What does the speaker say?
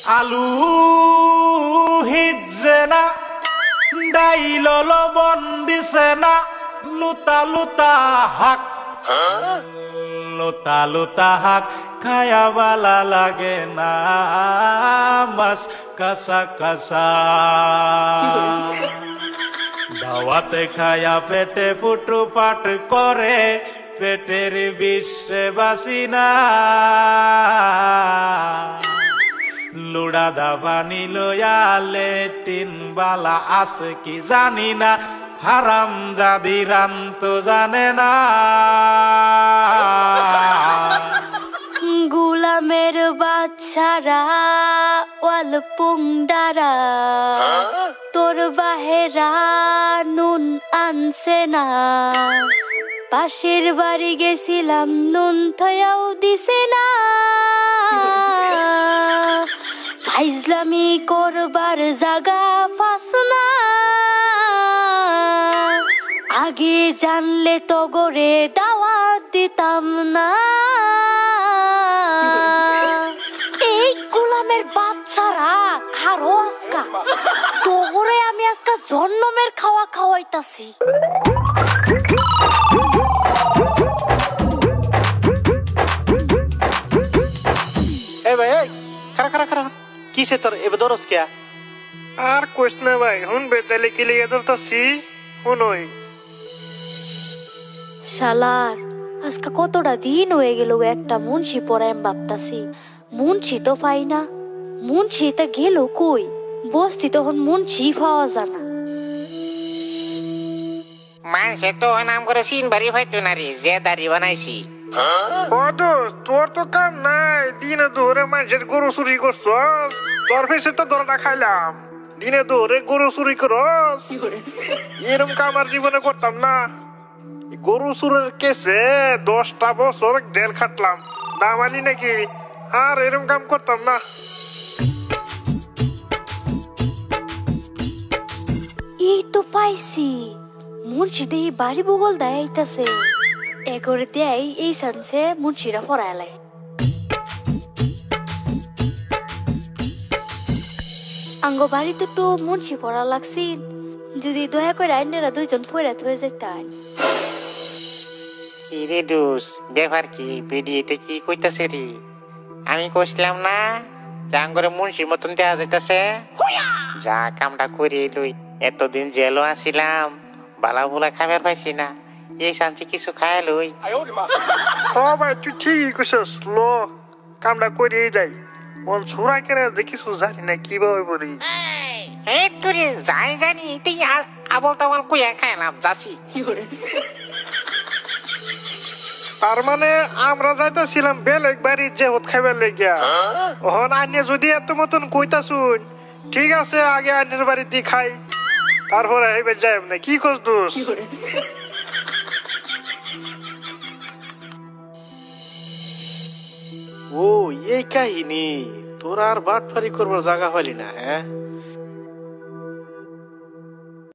আলু হিজে না ডাইল লবণ দিছে না লুতা লুতা হাক লুতা লুতা হাক খায়া বালা লাগে না মাছ কাঁচা কাঁচা দাওয়াতে খায়া পেটে ফুটু পাট করে পেটের বিশ্বে বাসি না লুড়া দাবানি লয়া লেটিন বালা আছে কি জানি না হারাম জাদি রাম তো জানে না গুলামের বাচ্চারা ওয়াল পুংডারা তোর বাহেরা নুন আনছে না পাশের বাড়ি গেছিলাম নুন থয়াও দিছে না ফাইজলামি করবার জাগা ফাস না আগে জানলে তো গরে দাওয়াত দিতাম না এই গোলামের বাচ্চারা খারো আজকা তোরে আমি আজকা জন্মের খাওয়া খাওয়াইতাছি এ ভাই এই খারা খারা খারা কিসে তোর এবে দরস কিয়া আর কোশ না ভাই হুন বেতালে কি লিয়ে ধরতাছি হুনই শালার আজকে কতটা দিন হয়ে গেল একটা মুন্সি পড়ায় ভাবতাছি মুন্সি তো পাই না মুন্সি তা গেল কই বস্তি তখন মুন্সি পাওয়া জানা মানুষে তো নাম করে সিন বাড়ি হয়তো না রে যে দাড়ি বানাইছি ও দোস্ত তোর তো কাম নাই দিনে ধরে মানুষের গরু চুরি করছস তোর ফেসে তো ধরা খাইলাম দিনে ধরে গরু চুরি করস এরম কাম আর জীবনে করতাম না গরু চুরের কেসে 10টা বছর জেল খাটলাম দামালি নাকি আর এরম কাম করতাম না এই তো পাইছি মুন্সি দেই বাড়ি বগল দেয়াইতাছে এগরে দেয় এই সানসে মুন্সিরা পড়াইলাই আঙ্গ বাড়িতে তো মুন্সি পড়া লাগছি যদি দয়া করে আইনেরা দুইজন পড়াতে হয়ে যেতাম কি রে দোষ ব্যাপার কি ভিডিওতে কি কইতাছে রে আমি কইছিলাম না জাঙ্গরে মুন্সির মতন দেয়া যাইতাছে যা কামটা করে লই এতদিন জেলও আসিলাম বালা বুলা খাবার পাইছি না এই শান্তি কিছু খায় লই ও ভাই তুই ঠিকই কইছস লো কামটা করে যাই ওর ছোড়া কেন দেখিস জানি না কিভাবে বলি এই তুই যাই জানি তুই আবল তাবল কইয়া খাইলাম যাচ্ছি তার মানে আমরা যাইতেছিলাম বেলেগ বাড়ির যে হত খাইবার লেগিয়া ওহন আনিয়ে যদি এত মতন কইতা শুন ঠিক আছে আগে আন্যের বাড়িতে খাই তারপরে এবার যাই না কি কস দোষ ও এই কাহিনী তোর আর বাটফারি করবার জায়গা হলি না হ্যাঁ